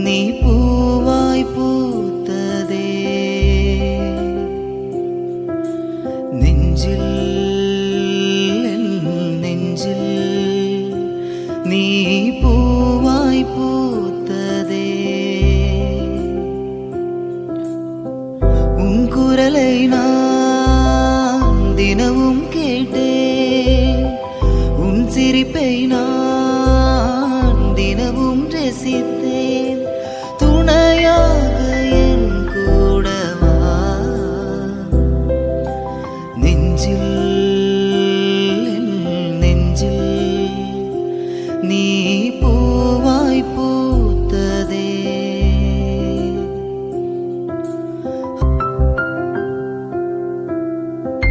நீ பூவாய் பூத்ததே நெஞ்சில் நீ பூவாய் பூத்ததே உன் குரலை நான் தினமும் கேட்டேன் உன் சிரிப்பை நான் தினமும் ரசித்தேன்